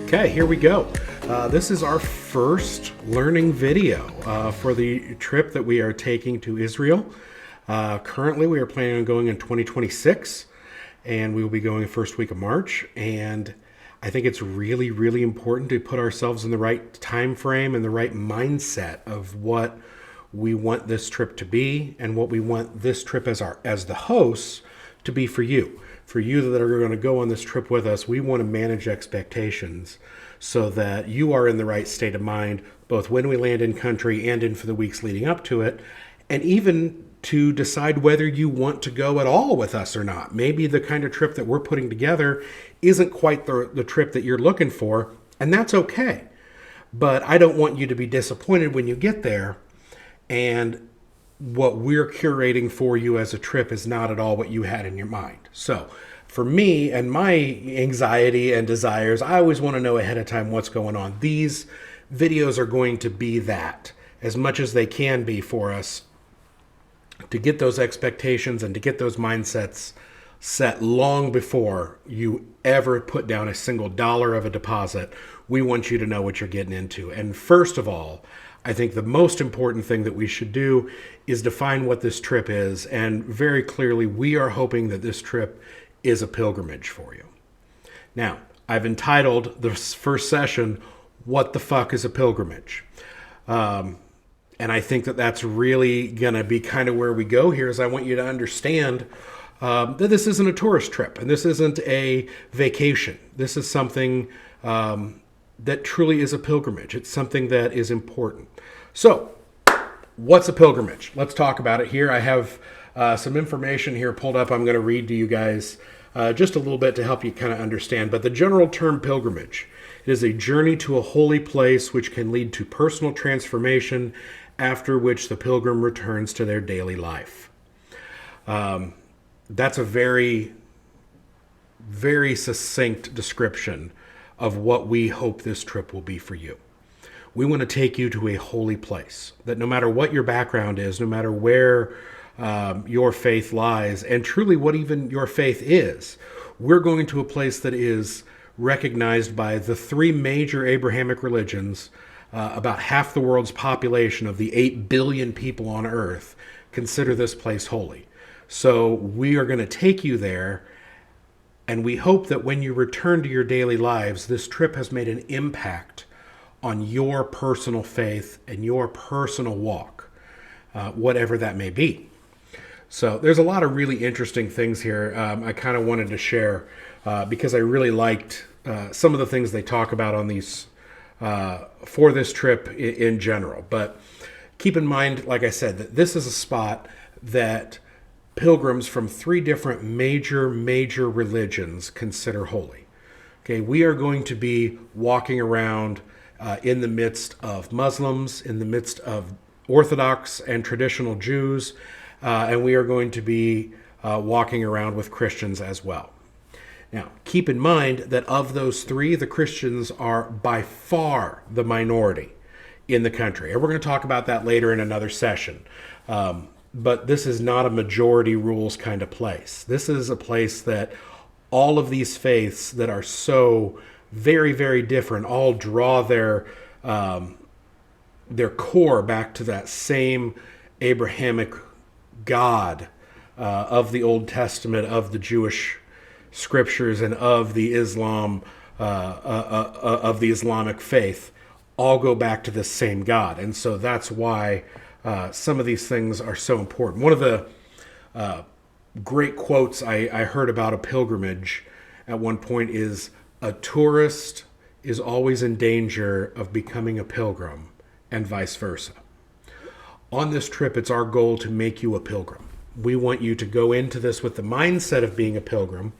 Okay, here we go. This is our first learning video for the trip that we are taking to Israel. Currently, we are planning on going in 2026, and we will be going the first week of March. And I think it's really, really important to put ourselves in the right time frame and the right mindset of what we want this trip to be and what we want this trip as the hosts to be for you. For you that are going to go on this trip with us, we want to manage expectations so that you are in the right state of mind, both when we land in country and in for the weeks leading up to it, and even to decide whether you want to go at all with us or not. Maybe the kind of trip that we're putting together isn't quite the trip that you're looking for, and that's okay. But I don't want you to be disappointed when you get there and what we're curating for you as a trip is not at all what you had in your mind. So for me and my anxiety and desires, I always want to know ahead of time what's going on. These videos are going to be that as much as they can be for us to get those expectations and to get those mindsets set long before you ever put down a single dollar of a deposit. We want you to know what you're getting into. And first of all, I think the most important thing that we should do is define what this trip is. And very clearly, we are hoping that this trip is a pilgrimage for you. Now, I've entitled this first session, What the Fuck is a Pilgrimage? And I think that that's really going to be kind of where we go here is I want you to understand that this isn't a tourist trip and this isn't a vacation. This is something that truly is a pilgrimage. It's something that is important. So, what's a pilgrimage? Let's talk about it here. I have some information here pulled up. I'm going to read to you guys just a little bit to help you kind of understand. But the general term pilgrimage, it is a journey to a holy place which can lead to personal transformation, after which the pilgrim returns to their daily life. That's a very, very succinct description of what we hope this trip will be for you. We want to take you to a holy place, that no matter what your background is, no matter where your faith lies, and truly what even your faith is, we're going to a place that is recognized by the three major Abrahamic religions. About half the world's population of the 8 billion people on earth consider this place holy. So we are going to take you there, and we hope that when you return to your daily lives, this trip has made an impact on your personal faith and your personal walk, whatever that may be. So there's a lot of really interesting things here I kind of wanted to share because I really liked some of the things they talk about on these for this trip in general. But keep in mind, like I said, that this is a spot that pilgrims from three different major religions consider holy. Okay, we are going to be walking around in the midst of Muslims, in the midst of Orthodox and traditional Jews, and we are going to be walking around with Christians as well. Now, keep in mind that of those three, the Christians are by far the minority in the country. And we're going to talk about that later in another session. But this is not a majority rules kind of place. This is a place that all of these faiths that are so very, very different all draw their core back to that same Abrahamic God of the Old Testament, of the Jewish scriptures, and of the Islam, of the Islamic faith, all go back to the same God. And so that's why some of these things are so important. One of the great quotes I heard about a pilgrimage at one point is, a tourist is always in danger of becoming a pilgrim, and vice versa. On this trip, it's our goal to make you a pilgrim. We want you to go into this with the mindset of being a pilgrim.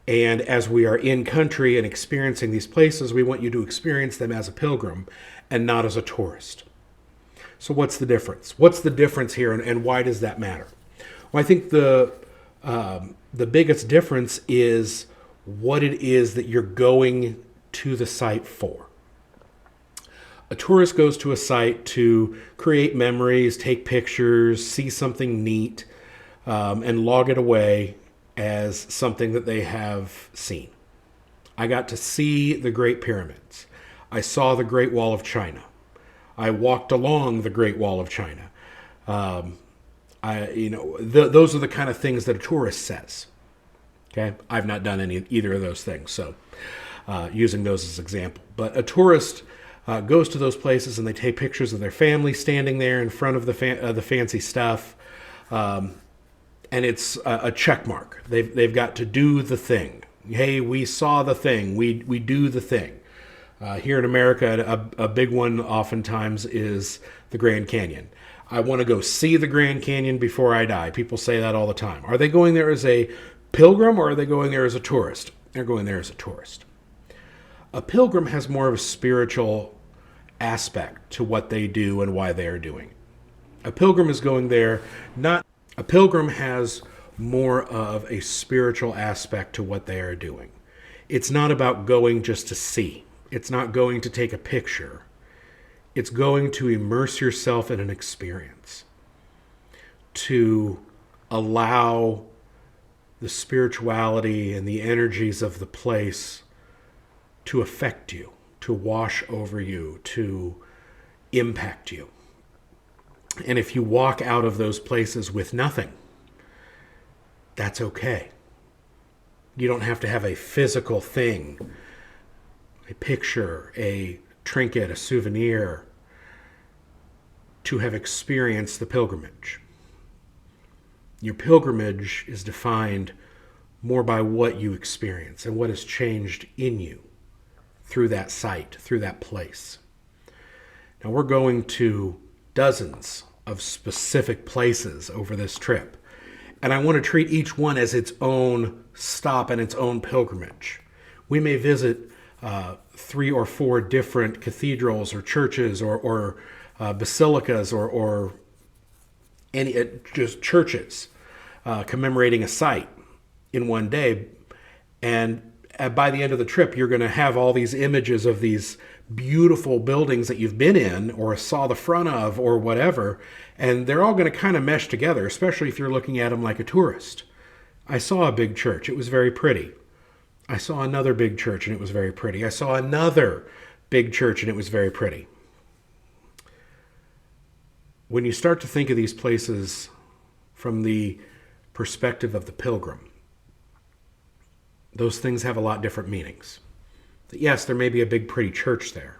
And as we are in country and experiencing these places, we want you to experience them as a pilgrim and not as a tourist. So what's the difference? What's the difference here, and why does that matter? Well, I think the biggest difference is what it is that you're going to the site for. A tourist goes to a site to create memories, take pictures, see something neat, and log it away as something that they have seen. I got to see the Great Pyramids. I saw the Great Wall of China. I walked along the Great Wall of China. Those are the kind of things that a tourist says. Okay, I've not done either of those things, so using those as an example. But a tourist goes to those places and they take pictures of their family standing there in front of the fancy stuff, and it's a check mark. They've got to do the thing. Hey, we saw the thing. We do the thing. Here in America, a big one oftentimes is the Grand Canyon. I want to go see the Grand Canyon before I die. People say that all the time. Are they going there as a pilgrim or are they going there as a tourist? They're going there as a tourist. A pilgrim has more of a spiritual aspect to what they do and why they are doing it. A pilgrim is going there a pilgrim has more of a spiritual aspect to what they are doing. It's not about going just to see. It's not going to take a picture. It's going to immerse yourself in an experience, to allow the spirituality and the energies of the place to affect you, to wash over you, to impact you. And if you walk out of those places with nothing, that's okay. You don't have to have a physical thing, a picture, a trinket, a souvenir, to have experienced the pilgrimage. Your pilgrimage is defined more by what you experience and what has changed in you through that site, through that place. Now, we're going to dozens of specific places over this trip, and I want to treat each one as its own stop and its own pilgrimage. We may visit 3 or 4 different cathedrals or churches or basilicas or any just churches commemorating a site in one day. And by the end of the trip, you're going to have all these images of these beautiful buildings that you've been in or saw the front of or whatever. And they're all going to kind of mesh together, especially if you're looking at them like a tourist. I saw a big church. It was very pretty. I saw another big church and it was very pretty. I saw another big church and it was very pretty. When you start to think of these places from the perspective of the pilgrim, those things have a lot different meanings. Yes, there may be a big pretty church there,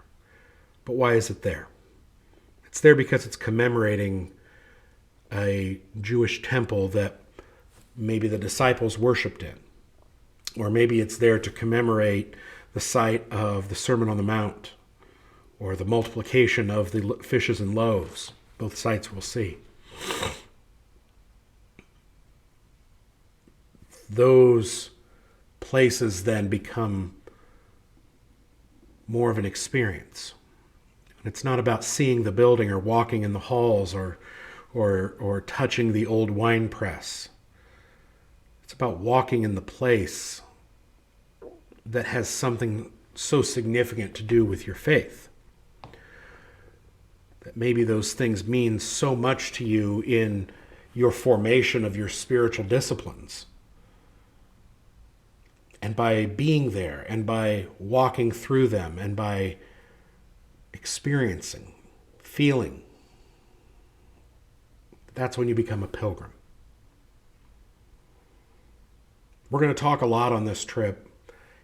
but why is it there? It's there because it's commemorating a Jewish temple that maybe the disciples worshipped in. Or maybe it's there to commemorate the site of the Sermon on the Mount or the multiplication of the fishes and loaves. Both sites we'll see. Those places then become more of an experience. And it's not about seeing the building or walking in the halls or touching the old wine press. It's about walking in the place that has something so significant to do with your faith. That maybe those things mean so much to you in your formation of your spiritual disciplines. And by being there and by walking through them and by experiencing, feeling, that's when you become a pilgrim. We're going to talk a lot on this trip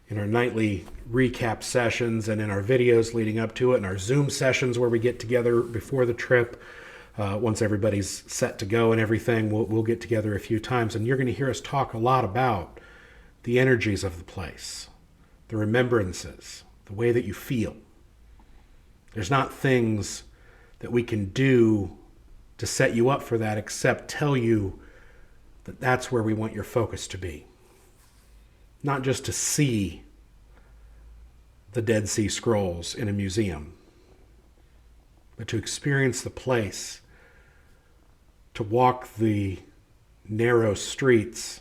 in our nightly recap sessions and in our videos leading up to it and our Zoom sessions where we get together before the trip. Once everybody's set to go and everything, we'll get together a few times. And you're going to hear us talk a lot about the energies of the place, the remembrances, the way that you feel. There's not things that we can do to set you up for that except tell you that that's where we want your focus to be. Not just to see the Dead Sea Scrolls in a museum, but to experience the place, to walk the narrow streets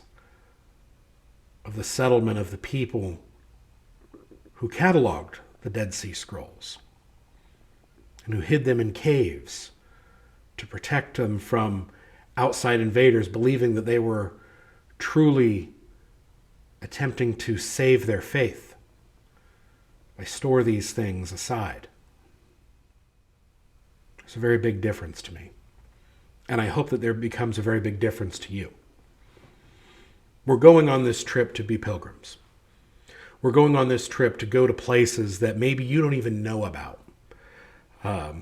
of the settlement of the people who cataloged the Dead Sea Scrolls and who hid them in caves to protect them from outside invaders, believing that they were truly attempting to save their faith. I store these things aside. It's a very big difference to me. And I hope that there becomes a very big difference to you. We're going on this trip to be pilgrims. We're going on this trip to go to places that maybe you don't even know about. A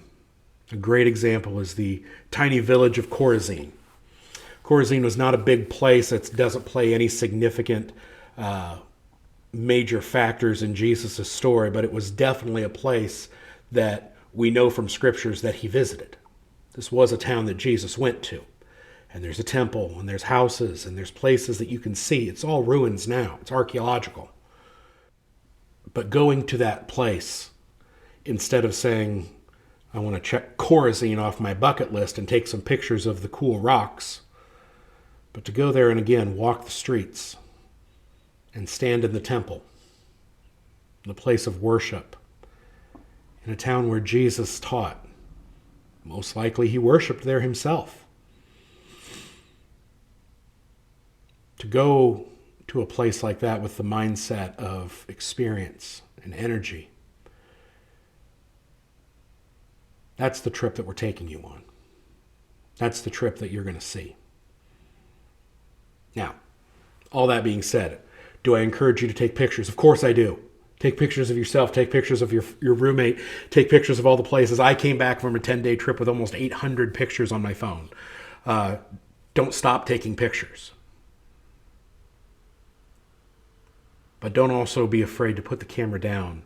great example is the tiny village of Chorazin. Chorazin was not a big place that doesn't play any significant major factors in Jesus' story, but it was definitely a place that we know from scriptures that he visited. This was a town that Jesus went to. And there's a temple, and there's houses, and there's places that you can see. It's all ruins now. It's archaeological. But going to that place, instead of saying, I want to check Chorazin off my bucket list and take some pictures of the cool rocks, but to go there and again walk the streets and stand in the temple, the place of worship, in a town where Jesus taught. Most likely he worshiped there himself. To go to a place like that with the mindset of experience and energy, that's the trip that we're taking you on. That's the trip that you're going to see. Now, all that being said, do I encourage you to take pictures? Of course I do. Take pictures of yourself. Take pictures of your roommate. Take pictures of all the places. I came back from a 10-day trip with almost 800 pictures on my phone. Don't stop taking pictures. But don't also be afraid to put the camera down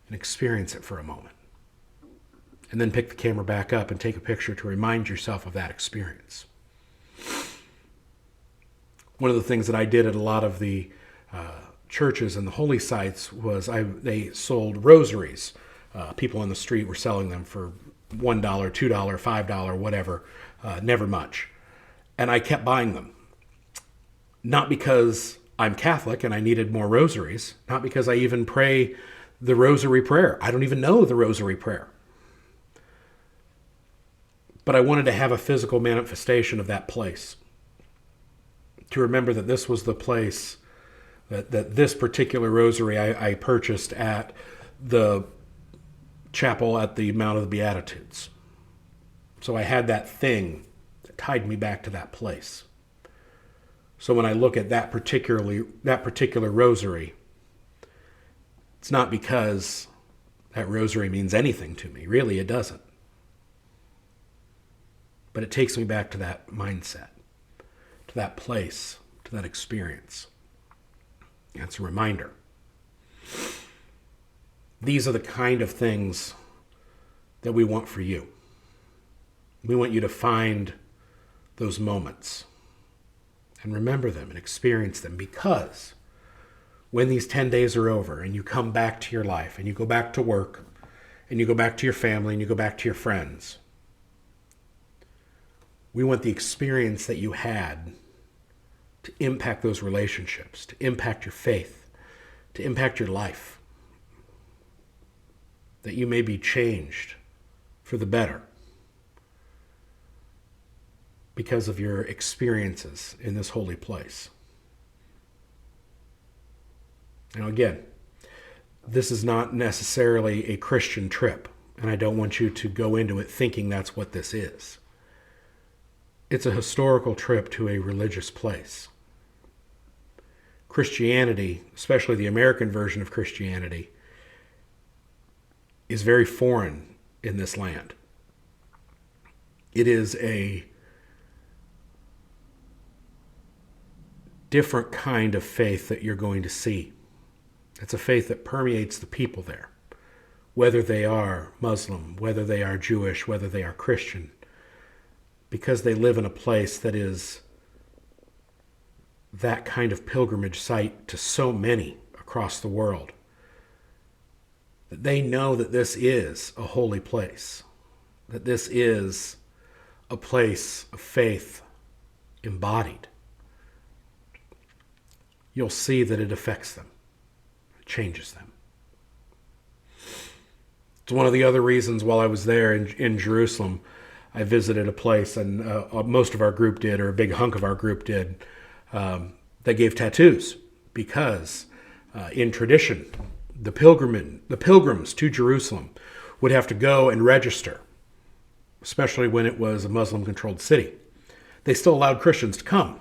and experience it for a moment. And then pick the camera back up and take a picture to remind yourself of that experience. One of the things that I did at a lot of the churches and the holy sites was they sold rosaries. People on the street were selling them for $1, $2, $5, whatever, never much. And I kept buying them. Not because I'm Catholic and I needed more rosaries, not because I even pray the rosary prayer. I don't even know the rosary prayer. But I wanted to have a physical manifestation of that place. To remember that this was the place, that this particular rosary I purchased at the chapel at the Mount of the Beatitudes. So I had that thing that tied me back to that place. So when I look at that particular rosary, it's not because that rosary means anything to me. Really, it doesn't. But it takes me back to that mindset, to that place, to that experience. It's a reminder. These are the kind of things that we want for you. We want you to find those moments and remember them and experience them, because when these 10 days are over and you come back to your life and you go back to work and you go back to your family and you go back to your friends, we want the experience that you had to impact those relationships, to impact your faith, to impact your life. That you may be changed for the better because of your experiences in this holy place. Now again, this is not necessarily a Christian trip, and I don't want you to go into it thinking that's what this is. It's a historical trip to a religious place. Christianity, especially the American version of Christianity, is very foreign in this land. It is a different kind of faith that you're going to see. It's a faith that permeates the people there, whether they are Muslim, whether they are Jewish, whether they are Christian, because they live in a place that is that kind of pilgrimage site to so many across the world. That they know that this is a holy place, that this is a place of faith embodied. You'll see that it affects them, it changes them. It's one of the other reasons while I was there in Jerusalem, I visited a place, and most of our group did, or a big hunk of our group did, that gave tattoos, because in tradition, the pilgrims to Jerusalem would have to go and register, especially when it was a Muslim-controlled city. They still allowed Christians to come,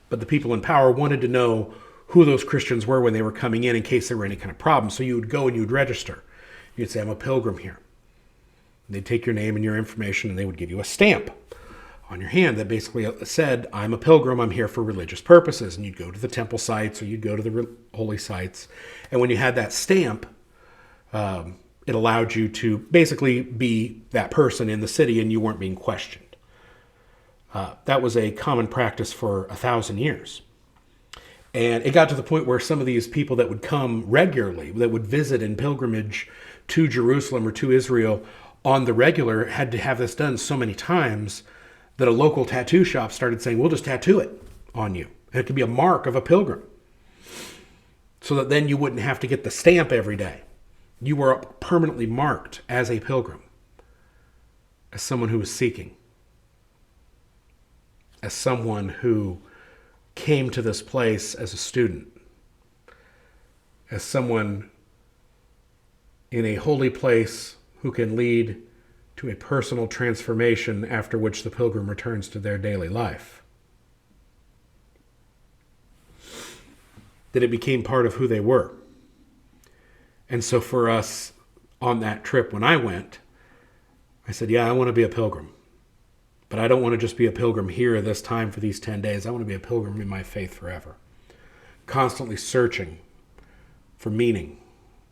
but the people in power wanted to know who those Christians were when they were coming in case there were any kind of problem. So you would go and you would register. You'd say, I'm a pilgrim here. They'd take your name and your information, and they would give you a stamp on your hand that basically said, I'm a pilgrim, I'm here for religious purposes. And you'd go to the temple sites or you'd go to the holy sites. And when you had that stamp, it allowed you to basically be that person in the city, and you weren't being questioned. That was a common practice for 1,000 years. And it got to the point where some of these people that would come regularly, that would visit in pilgrimage to Jerusalem or to Israel on the regular, had to have this done so many times that a local tattoo shop started saying, we'll just tattoo it on you. And it could be a mark of a pilgrim. So that then you wouldn't have to get the stamp every day. You were permanently marked as a pilgrim, as someone who was seeking, as someone who came to this place as a student, as someone in a holy place who can lead to a personal transformation after which the pilgrim returns to their daily life. That it became part of who they were. And so for us on that trip when I went, I said, yeah, I want to be a pilgrim. But I don't want to just be a pilgrim here this time for these 10 days. I want to be a pilgrim in my faith forever. Constantly searching for meaning,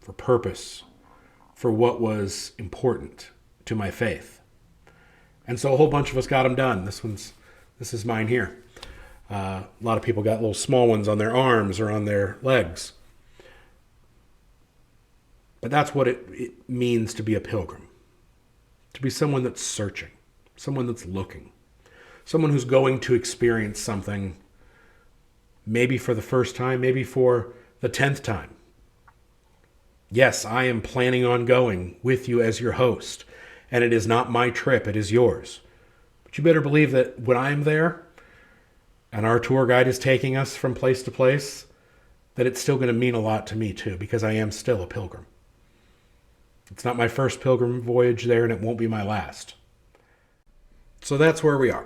for purpose, for what was important to my faith. And so a whole bunch of us got them done. This is mine here. A lot of people got little small ones on their arms or on their legs. But that's what it means to be a pilgrim. To be someone that's searching. Someone that's looking. Someone who's going to experience something, maybe for the first time, maybe for the 10th time. Yes, I am planning on going with you as your host, and it is not my trip, it is yours. But you better believe that when I'm there, and our tour guide is taking us from place to place, that it's still going to mean a lot to me too, because I am still a pilgrim. It's not my first pilgrim voyage there, and it won't be my last. So that's where we are.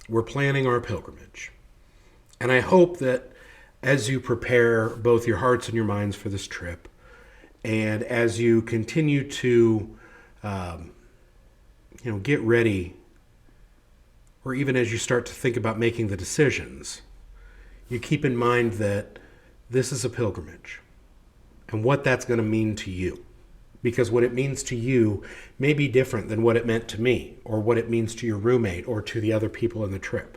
We're planning our pilgrimage. And I hope that as you prepare both your hearts and your minds for this trip, and as you continue to get ready, or even as you start to think about making the decisions, you keep in mind that this is a pilgrimage and what that's going to mean to you. Because what it means to you may be different than what it meant to me, or what it means to your roommate, or to the other people in the trip.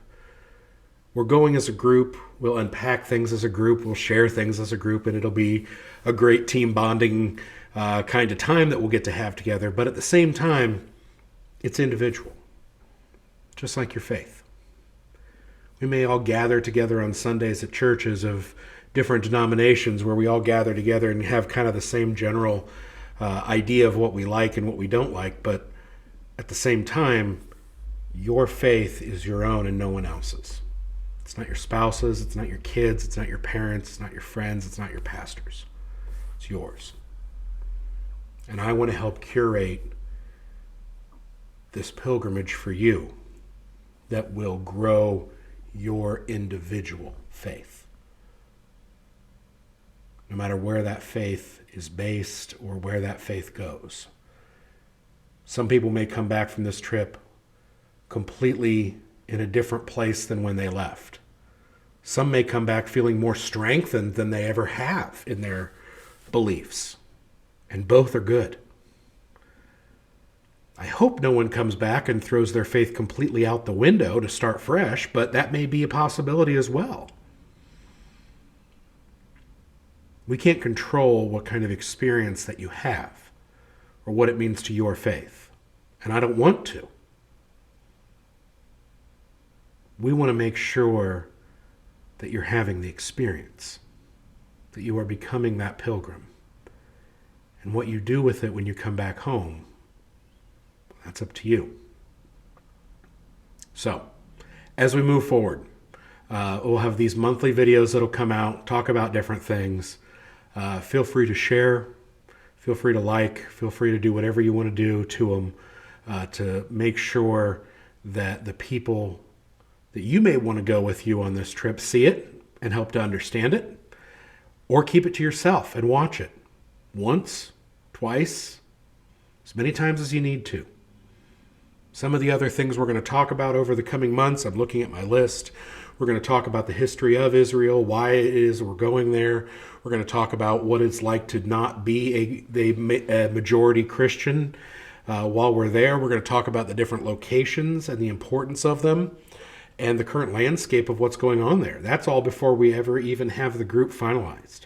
We're going as a group. We'll unpack things as a group. We'll share things as a group, and it'll be a great team bonding kind of time that we'll get to have together. But at the same time, it's individual, just like your faith. We may all gather together on Sundays at churches of different denominations where we all gather together and have kind of the same general idea of what we like and what we don't like, but at the same time, your faith is your own and no one else's. It's not your spouse's, it's not your kids, it's not your parents, it's not your friends, it's not your pastors. It's yours. And I want to help curate this pilgrimage for you that will grow your individual faith. No matter where that faith is based or where that faith goes. Some people may come back from this trip completely in a different place than when they left. Some may come back feeling more strengthened than they ever have in their beliefs. And both are good. I hope no one comes back and throws their faith completely out the window to start fresh, but that may be a possibility as well. We can't control what kind of experience that you have or what it means to your faith. And I don't want to. We want to make sure that you're having the experience, that you are becoming that pilgrim. And what you do with it when you come back home, that's up to you. So, as we move forward, we'll have these monthly videos that'll come out, talk about different things. Feel free to share. Feel free to like. Feel free to do whatever you want to do to them to make sure that the people that you may want to go with you on this trip see it and help to understand it, or keep it to yourself and watch it once, twice, as many times as you need to. Some of the other things we're going to talk about over the coming months, I'm looking at my list. We're going to talk about the history of Israel, why it is we're going there. We're going to talk about what it's like to not be a majority Christian while we're there. We're going to talk about the different locations and the importance of them and the current landscape of what's going on there. That's all before we ever even have the group finalized.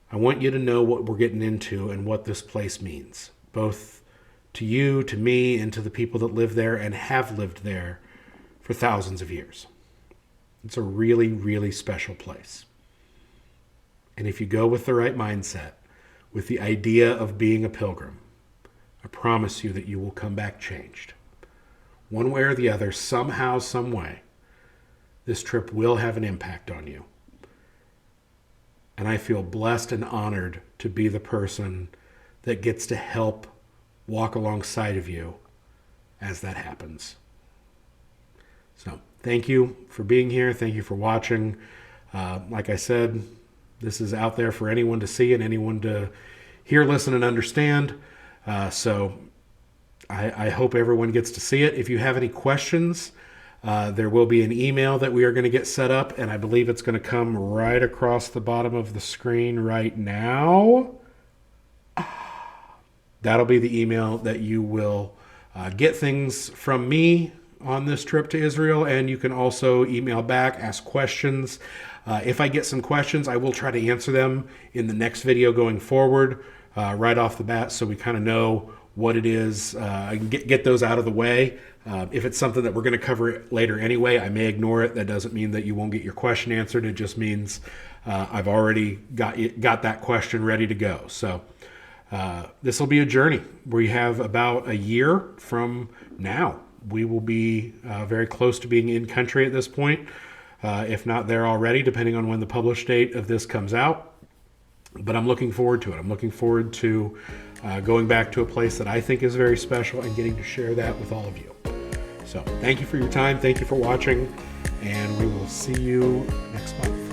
I want you to know what we're getting into and what this place means, both to you, to me, and to the people that live there and have lived there for thousands of years. It's a really, really special place. And if you go with the right mindset, with the idea of being a pilgrim, I promise you that you will come back changed. One way or the other, somehow, some way, this trip will have an impact on you. And I feel blessed and honored to be the person that gets to help walk alongside of you as that happens. So thank you for being here. Thank you for watching. Like I said, this is out there for anyone to see and anyone to hear, listen, and understand. So I hope everyone gets to see it. If you have any questions, there will be an email that we are going to get set up, and I believe it's going to come right across the bottom of the screen right now. That'll be the email that you will get things from me on this trip to Israel, and you can also email back, ask questions. If I get some questions, I will try to answer them in the next video going forward right off the bat, so we kind of know what it is. I can get those out of the way. If it's something that we're going to cover later anyway, I may ignore it. That doesn't mean that you won't get your question answered. It just means I've already got that question ready to go. So this will be a journey. We have about a year from now. We will be very close to being in country at this point, if not there already, depending on when the published date of this comes out. But I'm looking forward to it. I'm looking forward to going back to a place that I think is very special and getting to share that with all of you. So thank you for your time. Thank you for watching, and we will see you next month.